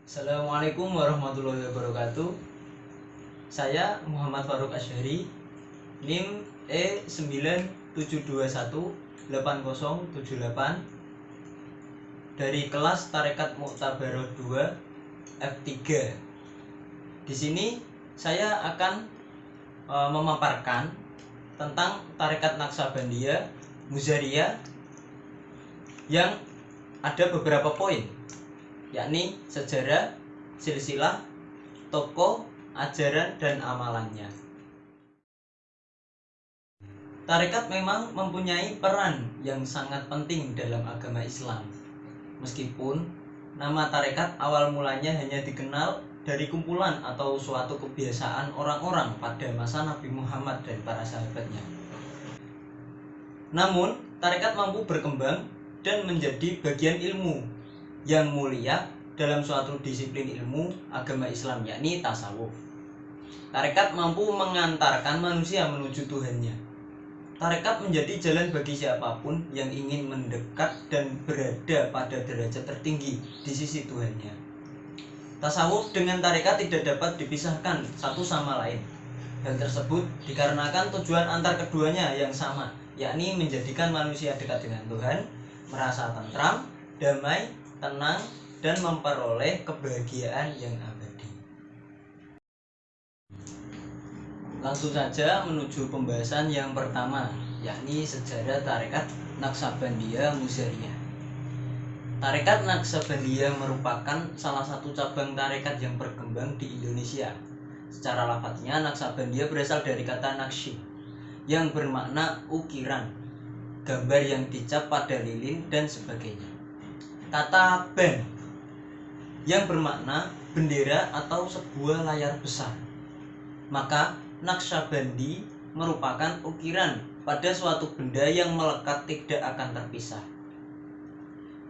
Assalamualaikum warahmatullahi wabarakatuh. Saya Muhammad Faruk Asyari, NIM E972180078 dari kelas Tarekat Mu'tabaroh 2 F3. Di sini saya akan memaparkan tentang Tarekat Naqsabandiyah Muzariyah yang ada beberapa poin, yakni sejarah, silsilah, tokoh, ajaran, dan amalannya. Tarekat memang mempunyai peran yang sangat penting dalam agama Islam. Meskipun nama tarekat awal mulanya hanya dikenal dari kumpulan atau suatu kebiasaan orang-orang pada masa Nabi Muhammad dan para sahabatnya. Namun, tarekat mampu berkembang dan menjadi bagian ilmu yang mulia dalam suatu disiplin ilmu agama Islam, yakni tasawuf. Tarekat mampu mengantarkan manusia menuju Tuhannya. Tarekat menjadi jalan bagi siapapun yang ingin mendekat dan berada pada derajat tertinggi di sisi Tuhannya. Tasawuf dengan tarekat tidak dapat dipisahkan satu sama lain. Hal tersebut dikarenakan tujuan antar keduanya yang sama, yakni menjadikan manusia dekat dengan Tuhan, merasa tentram, damai, tenang, dan memperoleh kebahagiaan yang abadi. Langsung saja menuju pembahasan yang pertama, yakni sejarah Tarekat Naqsabandiyah Muzariyah. Tarekat Naqsabandiyah merupakan salah satu cabang tarekat yang berkembang di Indonesia. Secara lafadznya, Naqsabandiyah berasal dari kata naqsy, yang bermakna ukiran, gambar yang dicap pada lilin, dan sebagainya. Kata ban, yang bermakna bendera atau sebuah layar besar. Maka Naqsabandi merupakan ukiran pada suatu benda yang melekat tidak akan terpisah.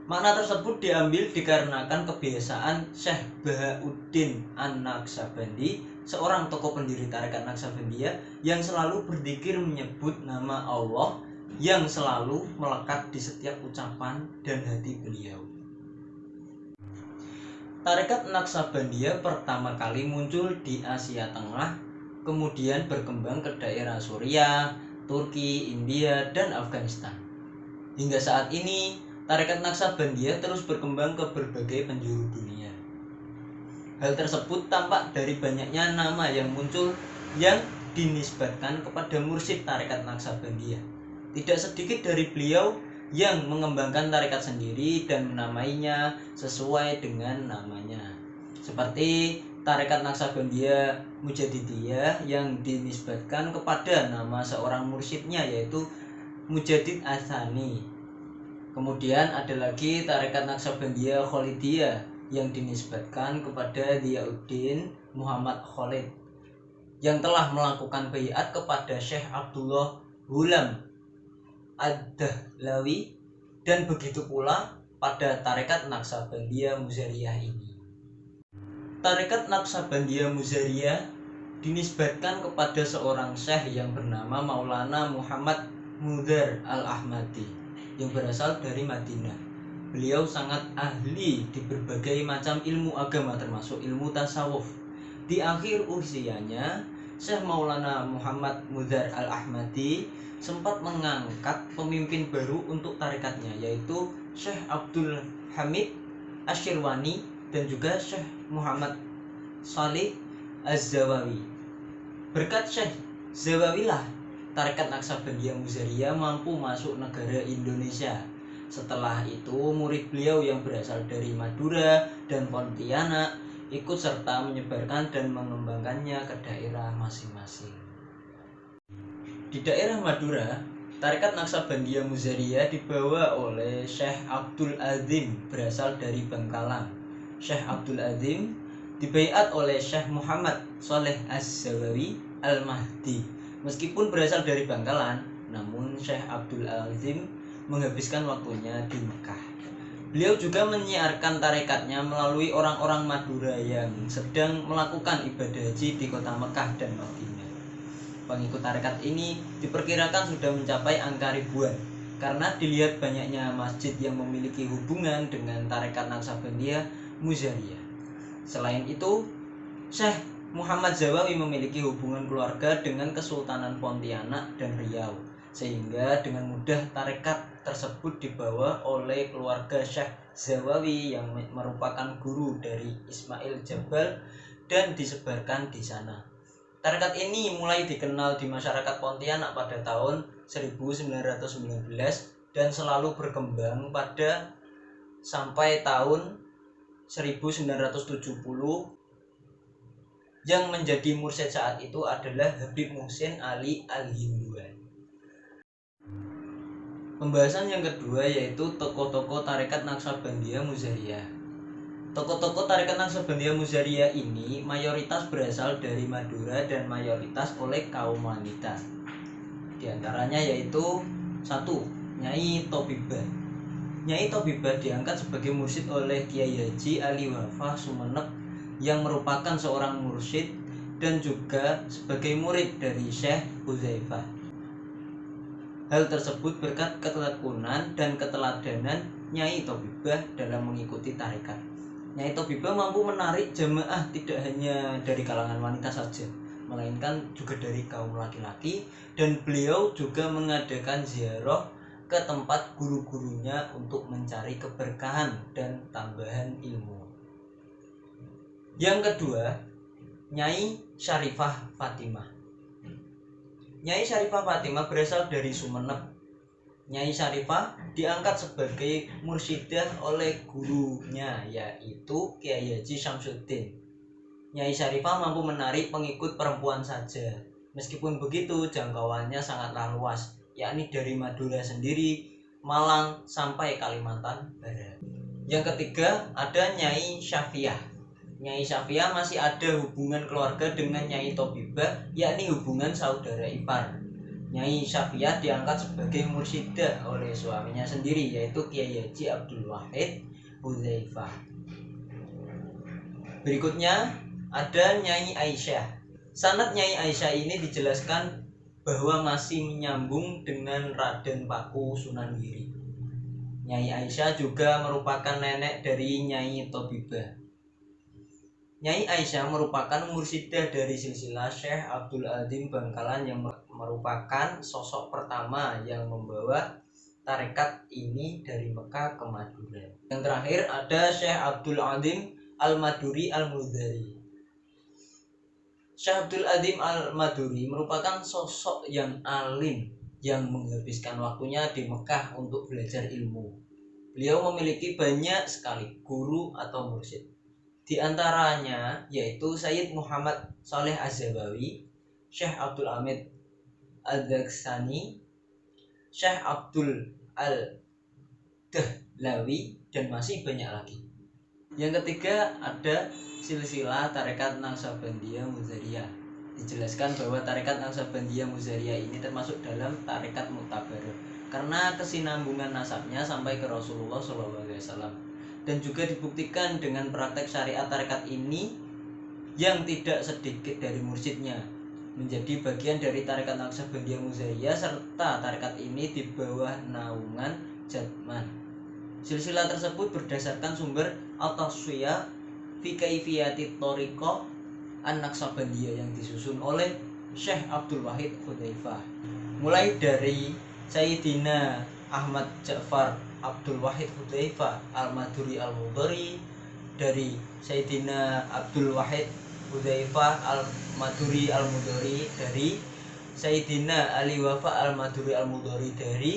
Makna tersebut diambil dikarenakan kebiasaan Syekh Bahauddin An-Naqsabandi, seorang tokoh pendiri tarekat Naqsabandiyah yang selalu berzikir menyebut nama Allah yang selalu melekat di setiap ucapan dan hati beliau. Tarekat Naqsabandiyah pertama kali muncul di Asia Tengah, kemudian berkembang ke daerah Suriah, Turki, India, dan Afghanistan. Hingga saat ini, tarekat Naqsabandiyah terus berkembang ke berbagai penjuru dunia. Hal tersebut tampak dari banyaknya nama yang muncul yang dinisbatkan kepada mursyid tarekat Naqsabandiyah. Tidak sedikit dari beliau yang mengembangkan tarekat sendiri dan menamainya sesuai dengan namanya. Seperti tarekat Naqsabandiyah Mujadidiyah yang dinisbatkan kepada nama seorang mursyidnya, yaitu Mujaddid Ats-Tsani. Kemudian ada lagi tarekat Naqsabandiyah Kholidiyah yang dinisbatkan kepada Diyauddin Muhammad Khalid, yang telah melakukan baiat kepada Syekh Abdullah Hulam Ad-Dahlawi, dan begitu pula pada tarekat Naqsabandiyah Muzariyah ini. Tarekat Naqsabandiyah Muzariyah dinisbatkan kepada seorang syekh yang bernama Maulana Muhammad Mudhar Al-Ahmadi yang berasal dari Madinah. Beliau sangat ahli di berbagai macam ilmu agama termasuk ilmu tasawuf. Di akhir usianya, Syekh Maulana Muhammad Mudhar Al-Ahmadi sempat mengangkat pemimpin baru untuk tarekatnya, yaitu Syekh Abdul Hamid Asyirwani dan juga Syekh Muhammad Shalih Az-Zawawi. Berkat Syekh Zawawilah, tarekat Naqsabandiyah Muzariyah mampu masuk negara Indonesia. Setelah itu, murid beliau yang berasal dari Madura dan Pontianak ikut serta menyebarkan dan mengembangkannya ke daerah masing-masing. Di daerah Madura, tarekat Naqsabandiyah Muzariyah dibawa oleh Syekh Abdul Azim berasal dari Bangkalan. Syekh Abdul Azim dibaiat oleh Syekh Muhammad Shalih Az-Zawawi Al-Mahdi. Meskipun berasal dari Bangkalan, namun Syekh Abdul Azim menghabiskan waktunya di Mekah. Beliau juga menyiarkan tarekatnya melalui orang-orang Madura yang sedang melakukan ibadah haji di kota Mekah dan Madinah. Pengikut tarekat ini diperkirakan sudah mencapai angka ribuan, karena dilihat banyaknya masjid yang memiliki hubungan dengan tarekat Naqsabandiyah Muzariyah. Selain itu, Syekh Muhammad Zawawi memiliki hubungan keluarga dengan Kesultanan Pontianak dan Riau, sehingga dengan mudah tarekat tersebut dibawa oleh keluarga Syekh Zawawi yang merupakan guru dari Ismail Jabal dan disebarkan di sana. Tarekat ini mulai dikenal di masyarakat Pontianak pada tahun 1919 dan selalu berkembang pada sampai tahun 1970. Yang menjadi mursyid saat itu adalah Habib Muhsin Ali Al-Hinduan. Pembahasan yang kedua yaitu tokoh-tokoh tarekat Naqsabandiyah Muzariyah. Tokoh-tokoh tarekat Naqsabandiyah Muzariyah ini mayoritas berasal dari Madura dan mayoritas oleh kaum wanita. Di antaranya yaitu 1. Nyai Tobibah. Nyai Tobibah diangkat sebagai mursyid oleh Kiai Haji Ali Wafa Sumeneb yang merupakan seorang mursyid dan juga sebagai murid dari Syekh Hudzaifah. Hal tersebut berkat ketekunan dan keteladanan Nyai Tobibah dalam mengikuti tarekat. Nyai Tobibah mampu menarik jamaah tidak hanya dari kalangan wanita saja, melainkan juga dari kaum laki-laki, dan beliau juga mengadakan ziarah ke tempat guru-gurunya untuk mencari keberkahan dan tambahan ilmu. Yang kedua, Nyai Syarifah Fatimah. Nyai Syarifah Fatimah berasal dari Sumeneb. Nyai Syarifah diangkat sebagai mursyidah oleh gurunya yaitu Kiai Haji Syamsuddin. Nyai Syarifah mampu menarik pengikut perempuan saja. Meskipun begitu, jangkauannya sangatlah luas, yakni dari Madura sendiri, Malang sampai Kalimantan Barat. Yang ketiga, ada Nyai Syafiah. Nyai Syafiah masih ada hubungan keluarga dengan Nyai Tobibah, yakni hubungan saudara ipar. Nyai Syafiah diangkat sebagai mursyidah oleh suaminya sendiri, yaitu Kiai Haji Abdul Wahid Hudzaifah. Berikutnya ada Nyai Aisyah. Sanad Nyai Aisyah ini dijelaskan bahwa masih menyambung dengan Raden Paku Sunan Giri. Nyai Aisyah juga merupakan nenek dari Nyai Tobibah. Nyai Aisyah merupakan mursyidah dari silsilah Syekh Abdul Adzim Bangkalan yang merupakan sosok pertama yang membawa tarekat ini dari Mekah ke Madura. Yang terakhir ada Syekh Abdul Adzim Al-Maduri Al-Mudhari. Syekh Abdul Adzim Al-Maduri merupakan sosok yang alim yang menghabiskan waktunya di Mekah untuk belajar ilmu. Beliau memiliki banyak sekali guru atau mursyid. Di antaranya yaitu Sayyid Muhammad Saleh Az-Zabawi, Syekh Abdul Hamid Al-Daksani, Syekh Abdul Al-Dahlawi, dan masih banyak lagi. Yang ketiga ada silsilah tarekat Naqsabandiyah Muzariyah. Dijelaskan bahwa tarekat Naqsabandiyah Muzariyah ini termasuk dalam tarekat Mu'tabaroh karena kesinambungan nasabnya sampai ke Rasulullah SAW. Dan juga dibuktikan dengan praktek syariat tarekat ini yang tidak sedikit dari mursyidnya menjadi bagian dari tarekat Naqsabandiyah Muzariyah, serta tarekat ini di bawah naungan Jatman. Silsilah tersebut berdasarkan sumber At-Tasfiyah fi Kaifiyati Thariqah An-Naqsabandiyah yang disusun oleh Syekh Abdul Wahid Hudzaifah, mulai dari Sayyidina Ahmad Ja'far Abdul Wahid Hudzaifah Al-Maduri Al-Mudhari, dari Sayyidina Abdul Wahid Hudzaifah Al-Maduri Al-Mudhari, dari Sayyidina Ali Wafa Al-Maduri Al-Mudhari, dari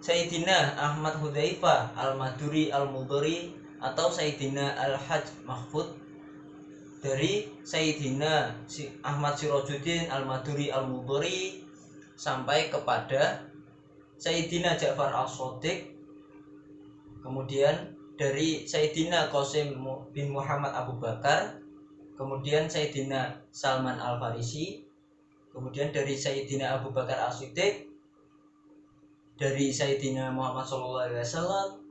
Sayyidina Ahmad Hudzaifah Al-Maduri Al-Mudhari atau Sayyidina Al-Hajj Mahfud, dari Sayyidina Ahmad Sirajuddin Al-Maduri Al-Mudhari, sampai kepada Sayyidina Ja'far As-Shadiq, kemudian dari Sayyidina Qasim bin Muhammad Abu Bakar, kemudian Sayyidina Salman Al-Farisi, kemudian dari Sayyidina Abu Bakar As-Siddiq, dari Sayyidina Muhammad SAW,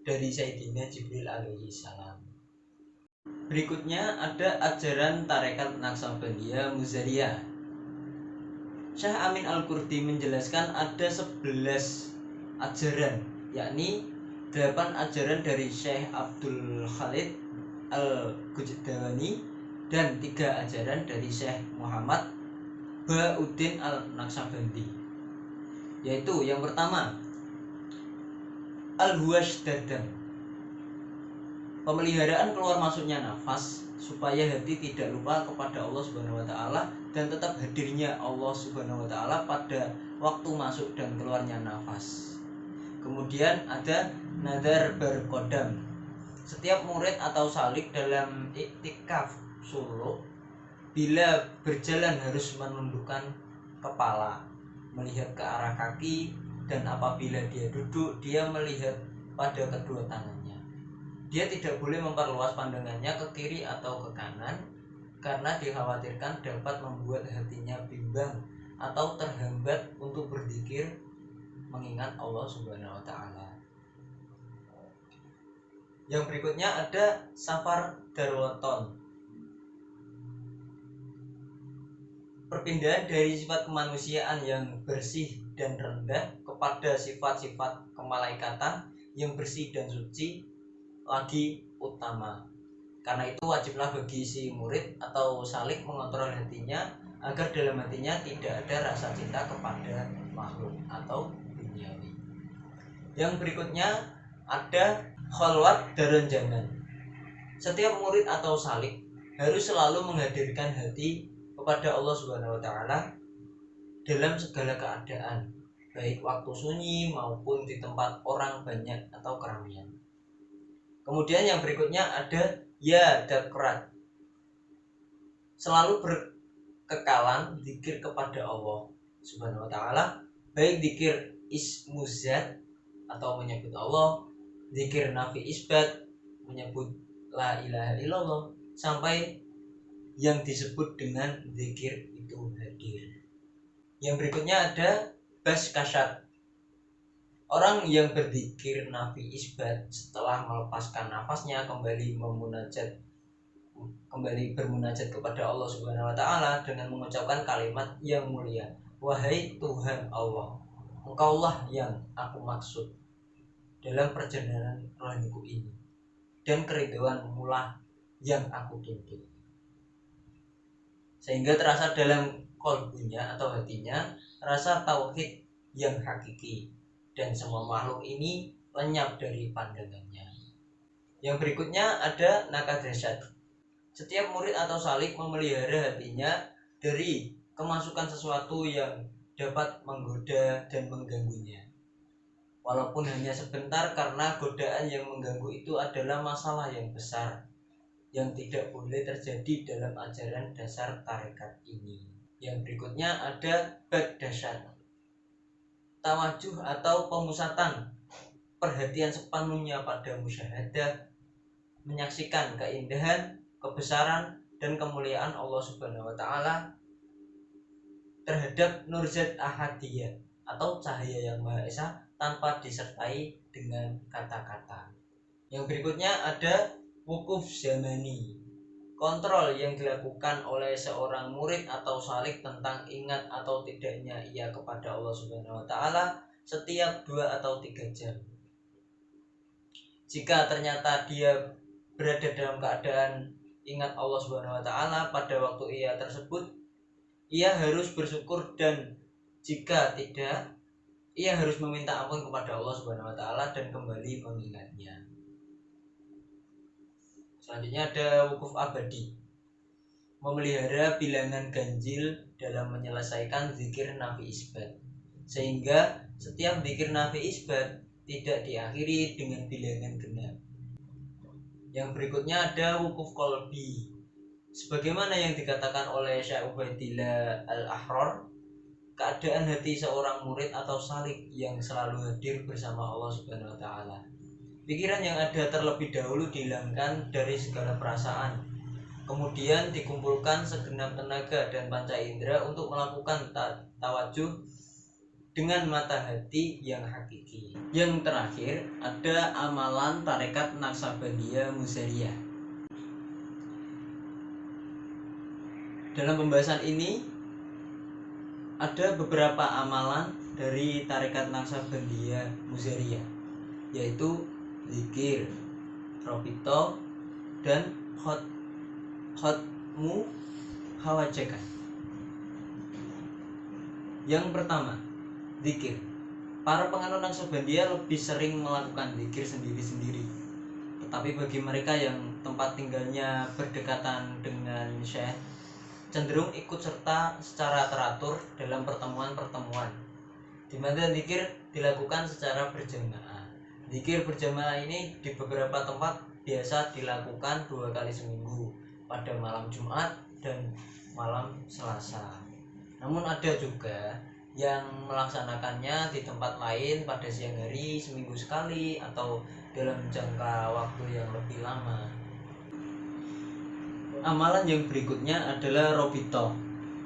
dari Sayyidina Jibril alaihi salam. Berikutnya ada ajaran tarekat Naqsabandiyah Muzariyah. Syekh Amin Al-Qurdi menjelaskan ada 11 ajaran, yakni 8 ajaran dari Syekh Abdul Khalid, Al-Gujdawani, dan 3 ajaran dari Syekh Muhammad Bauddin Al-Naqsabandi, yaitu yang pertama Al-Washdadam, pemeliharaan keluar masuknya nafas supaya hati tidak lupa kepada Allah Subhanahu wa taala dan tetap hadirnya Allah Subhanahu wa taala pada waktu masuk dan keluarnya nafas. Kemudian ada nadar berkodam. Setiap murid atau salik dalam iktikaf suluk bila berjalan harus menundukkan kepala, melihat ke arah kaki, dan apabila dia duduk dia melihat pada kedua tangannya. Dia tidak boleh memperluas pandangannya ke kiri atau ke kanan karena dikhawatirkan dapat membuat hatinya bimbang atau terhambat untuk berzikir mengingat Allah Subhanahu wa taala. Yang berikutnya ada safar darwaton. Perpindahan dari sifat kemanusiaan yang bersih dan rendah kepada sifat-sifat kemalaikatan yang bersih dan suci lagi utama. Karena itu wajiblah bagi si murid atau salik mengontrol hatinya agar dalam hatinya tidak ada rasa cinta kepada makhluk atau duniawi. Yang berikutnya ada khalwat daranjangan. Setiap murid atau salik harus selalu menghadirkan hati kepada Allah Subhanahu wa taala dalam segala keadaan, baik waktu sunyi maupun di tempat orang banyak atau keramaian. Kemudian yang berikutnya ada ya dakrat. Selalu berkekalan zikir kepada Allah Subhanahu wa taala, baik zikir ismuzat atau menyebut Allah, zikir nafi isbat menyebut la ilaha illallah, sampai yang disebut dengan zikir itu hadir. Yang berikutnya ada bas kasyat. Orang yang berzikir nafi isbat setelah melepaskan nafasnya kembali bermunajat kepada Allah Subhanahu wa taala dengan mengucapkan kalimat yang mulia, wahai Tuhan Allah, Engkaulah yang aku maksud dalam perjalanan rohaniku ini, dan keridhaan mulah yang aku tuntut. Sehingga terasa dalam kolbunya atau hatinya rasa tauhid yang hakiki, dan semua makhluk ini lenyap dari pandangannya. Yang berikutnya ada nakadasyat. Setiap murid atau salik memelihara hatinya dari kemasukan sesuatu yang dapat menggoda dan mengganggunya, walaupun hanya sebentar, karena godaan yang mengganggu itu adalah masalah yang besar yang tidak boleh terjadi dalam ajaran dasar tarekat ini. Yang berikutnya ada bagdasyat. Tawajuh atau pemusatan perhatian sepenuhnya pada musyahadah, menyaksikan keindahan, kebesaran, dan kemuliaan Allah Subhanahu wa taala terhadap nurzat ahadiyah atau cahaya yang Maha Esa tanpa disertai dengan kata-kata. Yang berikutnya ada wukuf zamani. Kontrol yang dilakukan oleh seorang murid atau salik tentang ingat atau tidaknya ia kepada Allah Subhanahu wa taala setiap 2 atau 3 jam. Jika ternyata dia berada dalam keadaan ingat Allah Subhanahu wa taala pada waktu ia tersebut, ia harus bersyukur, dan jika tidak, ia harus meminta ampun kepada Allah Subhanahu wa taala dan kembali mengingatnya. Selanjutnya ada wukuf abadi. Memelihara bilangan ganjil dalam menyelesaikan zikir nafi isbat, sehingga setiap zikir nafi isbat tidak diakhiri dengan bilangan genap. Yang berikutnya ada wukuf qalbi. Sebagaimana yang dikatakan oleh Syekh Ubaidillah Al-Ahrar, keadaan hati seorang murid atau salik yang selalu hadir bersama Allah Subhanahu wa taala. Pikiran yang ada terlebih dahulu dihilangkan dari segala perasaan, kemudian dikumpulkan segenap tenaga dan panca indera untuk melakukan tawajuh dengan mata hati yang hakiki. Yang terakhir ada amalan tarekat Naqsabandiyah Muzariyah. Dalam pembahasan ini ada beberapa amalan dari tarekat Naqsabandiyah Muzariyah, yaitu zikir, robito, dan khotmu hawajakan. Yang pertama, zikir. Para penganut Naqsabandiyah lebih sering melakukan zikir sendiri-sendiri. Tetapi bagi mereka yang tempat tinggalnya berdekatan dengan syekh, cenderung ikut serta secara teratur dalam pertemuan-pertemuan di mana zikir dilakukan secara berjamaah. Zikir berjamaah ini di beberapa tempat biasa dilakukan 2 kali seminggu, pada malam Jumat dan malam Selasa. Namun ada juga yang melaksanakannya di tempat lain pada siang hari seminggu sekali atau dalam jangka waktu yang lebih lama. Amalan yang berikutnya adalah robito.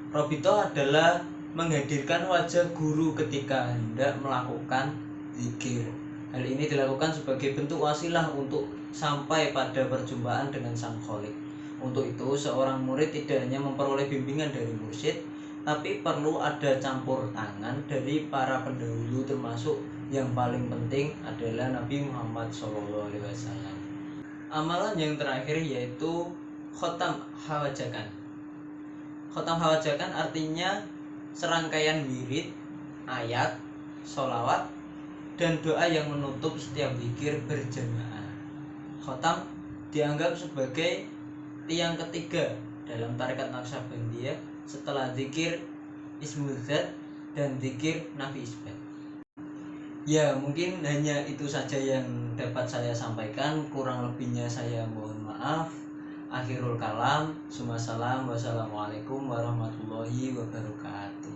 Robito adalah menghadirkan wajah guru ketika hendak melakukan zikir. Hal ini dilakukan sebagai bentuk wasilah untuk sampai pada perjumpaan dengan Sang Khalik. Untuk itu, seorang murid tidak hanya memperoleh bimbingan dari mursyid, tapi perlu ada campur tangan dari para pendahulu, termasuk yang paling penting adalah Nabi Muhammad SAW. Amalan yang terakhir yaitu khotam hawajakan. Khotam hawajakan artinya serangkaian wirid, ayat, sholawat, dan doa yang menutup setiap zikir berjamaah. Khotam dianggap sebagai tiang ketiga dalam tarekat Naqsabandiyah setelah zikir Ismul Zat dan zikir Nafi Isbat. Ya, mungkin hanya itu saja yang dapat saya sampaikan. Kurang lebihnya saya mohon maaf. Akhirul kalam, wassalamualaikum warahmatullahi wabarakatuh.